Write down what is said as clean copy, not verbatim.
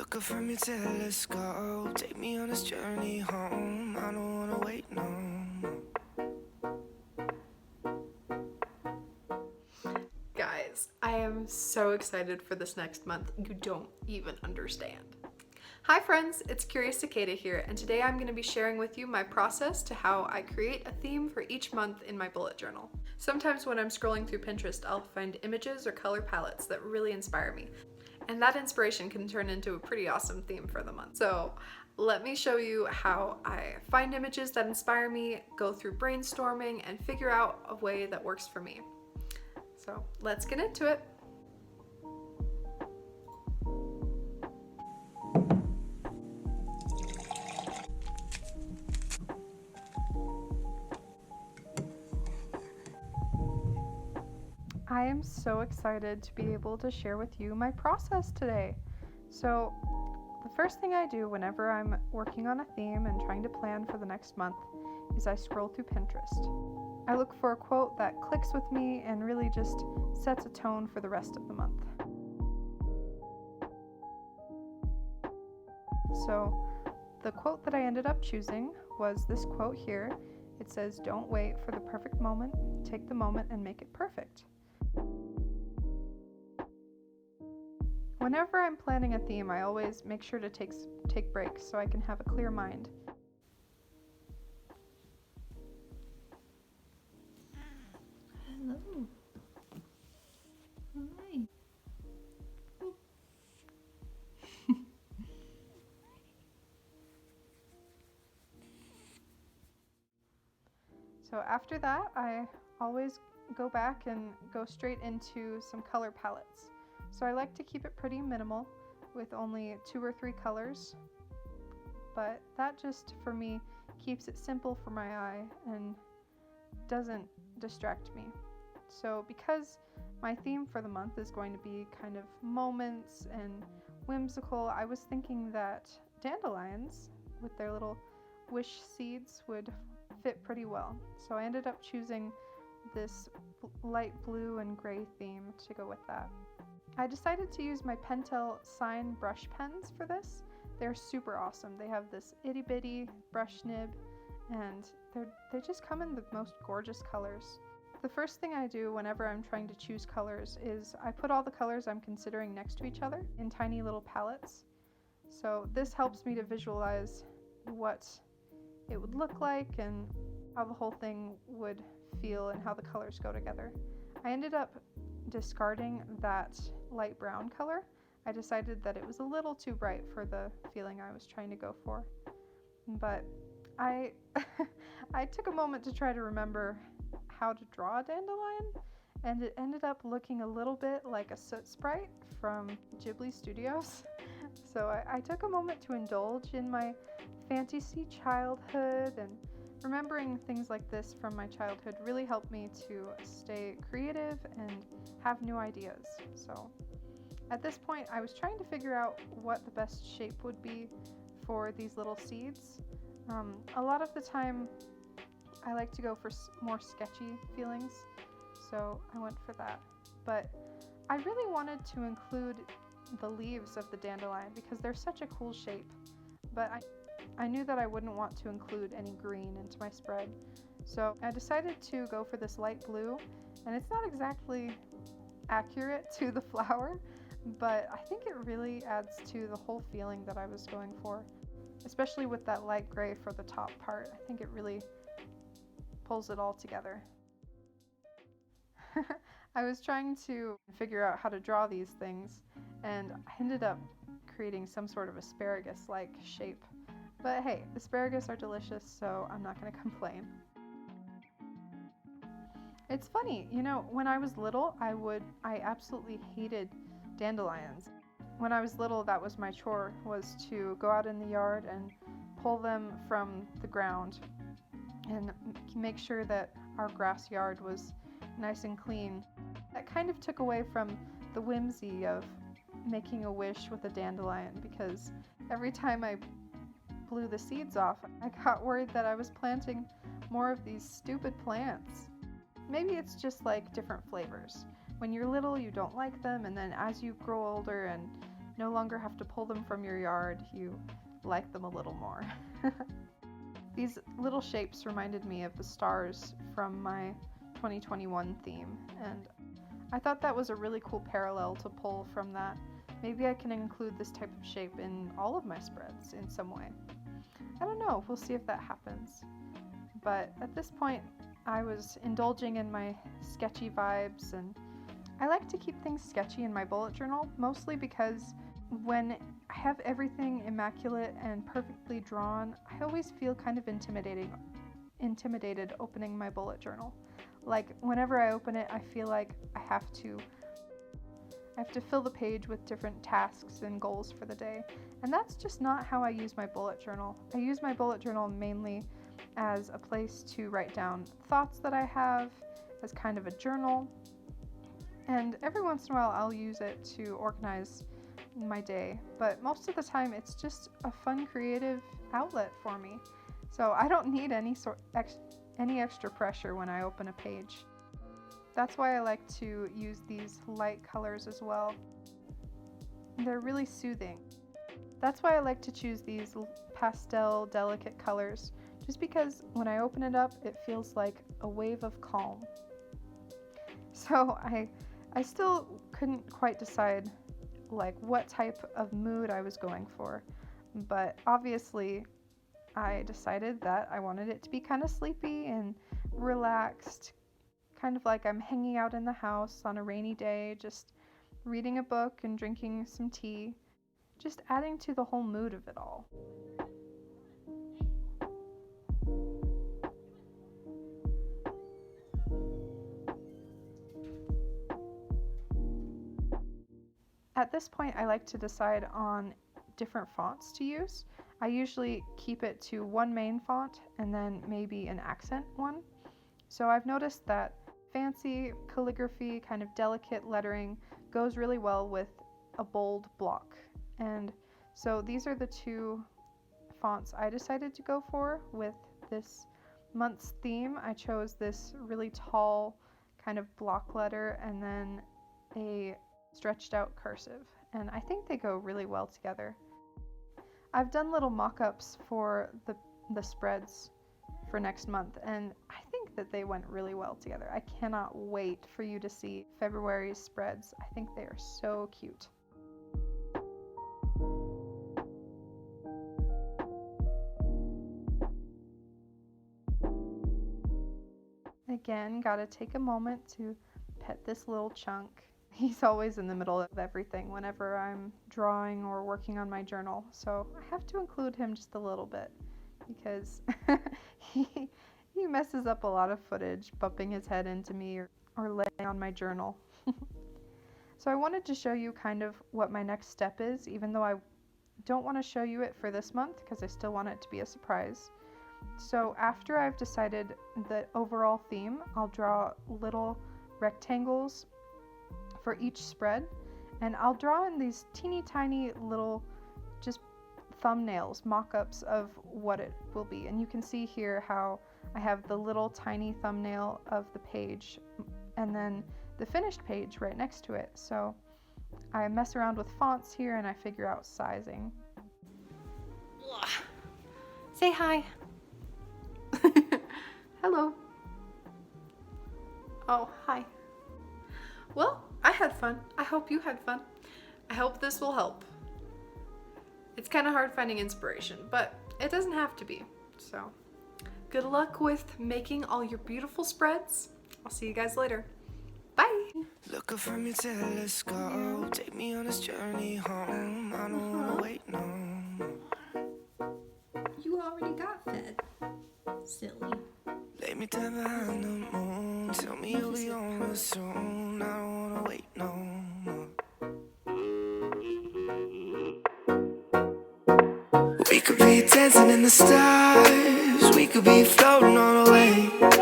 Look up from your telescope, take me on this journey home. I don't wanna wait no more. Guys, I am so excited for this next month. You don't even understand. Hi friends, it's Curious Cicada here, and today I'm going to be sharing with you my process to how I create a theme for each month in my bullet journal. Sometimes when I'm scrolling through Pinterest, I'll find images or color palettes that really inspire me, and that inspiration can turn into a pretty awesome theme for the month. So let me show you how I find images that inspire me, go through brainstorming, and figure out a way that works for me. So let's get into it. I am so excited to be able to share with you my process today. So the first thing I do whenever I'm working on a theme and trying to plan for the next month is I scroll through Pinterest. I look for a quote that clicks with me and really just sets a tone for the rest of the month. So the quote that I ended up choosing was this quote here. It says, "Don't wait for the perfect moment, take the moment and make it perfect." Whenever I'm planning a theme, I always make sure to take breaks so I can have a clear mind. Hello. Hi. So after that, I always go back and go straight into some color palettes. So I like to keep it pretty minimal with only 2 or 3 colors, but that just for me keeps it simple for my eye and doesn't distract me. So because my theme for the month is going to be kind of moments and whimsical, I was thinking that dandelions with their little wish seeds would fit pretty well. So I ended up choosing this light blue and gray theme to go with that. I decided to use my Pentel Sign brush pens for this. They're super awesome. They have this itty bitty brush nib and they just come in the most gorgeous colors. The first thing I do whenever I'm trying to choose colors is I put all the colors I'm considering next to each other in tiny little palettes. So this helps me to visualize what it would look like and how the whole thing would feel and how the colors go together. I ended up discarding that light brown color. I decided that it was a little too bright for the feeling I was trying to go for. But I I took a moment to try to remember how to draw a dandelion, and it ended up looking a little bit like a soot sprite from Ghibli Studios. So I took a moment to indulge in my fantasy childhood, and remembering things like this from my childhood really helped me to stay creative and have new ideas. So at this point, I was trying to figure out what the best shape would be for these little seeds. A lot of the time, I like to go for more sketchy feelings, so I went for that. But I really wanted to include the leaves of the dandelion because they're such a cool shape, but I knew that I wouldn't want to include any green into my spread. So I decided to go for this light blue, and it's not exactly accurate to the flower, but I think it really adds to the whole feeling that I was going for, especially with that light gray for the top part. I think it really pulls it all together. I was trying to figure out how to draw these things, and I ended up creating some sort of asparagus-like shape. But hey, asparagus are delicious, so I'm not going to complain. It's funny, when I was little, I absolutely hated dandelions. When I was little, that was my chore, was to go out in the yard and pull them from the ground and make sure that our grass yard was nice and clean. That kind of took away from the whimsy of making a wish with a dandelion, because every time I blew the seeds off, I got worried that I was planting more of these stupid plants. Maybe it's just like different flavors. When you're little, you don't like them, and then as you grow older and no longer have to pull them from your yard. You like them a little more. These little shapes reminded me of the stars from my 2021 theme, and I thought that was a really cool parallel to pull from that. Maybe I can include this type of shape in all of my spreads in some way. I don't know, we'll see if that happens. But at this point, I was indulging in my sketchy vibes, and I like to keep things sketchy in my bullet journal, mostly because when I have everything immaculate and perfectly drawn, I always feel kind of intimidated opening my bullet journal. Like whenever I open it, I feel like I have to fill the page with different tasks and goals for the day. And that's just not how I use my bullet journal. I use my bullet journal mainly as a place to write down thoughts that I have, as kind of a journal. And every once in a while I'll use it to organize my day, but most of the time it's just a fun creative outlet for me. So I don't need any extra pressure when I open a page. That's why I like to use these light colors as well. They're really soothing. That's why I like to choose these pastel, delicate colors, just because when I open it up, it feels like a wave of calm. So I still couldn't quite decide like what type of mood I was going for, but obviously I decided that I wanted it to be kind of sleepy and relaxed, kind of like I'm hanging out in the house on a rainy day, just reading a book and drinking some tea, just adding to the whole mood of it all. At this point, I like to decide on different fonts to use. I usually keep it to one main font and then maybe an accent one. So I've noticed that fancy calligraphy, kind of delicate lettering, goes really well with a bold block. And so these are the two fonts I decided to go for with this month's theme. I chose this really tall kind of block letter and then a stretched out cursive, and I think they go really well together. I've done little mock-ups for the spreads for next month, and I think that they went really well together. I cannot wait for you to see February's spreads. I think they are so cute. Again, gotta take a moment to pet this little chunk. He's always in the middle of everything whenever I'm drawing or working on my journal, so I have to include him just a little bit because he messes up a lot of footage, bumping his head into me or laying on my journal. So I wanted to show you kind of what my next step is, even though I don't want to show you it for this month because I still want it to be a surprise. So after I've decided the overall theme, I'll draw little rectangles for each spread, and I'll draw in these teeny tiny little just thumbnails, mock-ups of what it will be. And you can see here how I have the little tiny thumbnail of the page and then the finished page right next to it. So I mess around with fonts here and I figure out sizing. Say hi. Hello. Oh, hi. Well, I had fun. I hope you had fun. I hope this will help. It's kind of hard finding inspiration, but it doesn't have to be. So, good luck with making all your beautiful spreads. I'll see you guys later. Bye. Look up from your telescope, take me on this journey home. I don't wanna wait no more. You already got fed. Silly. Lay me down behind the moon, tell me you'll be on us soon. I don't wanna wait no more. We could be dancing in the stars, we could be floating on a wave.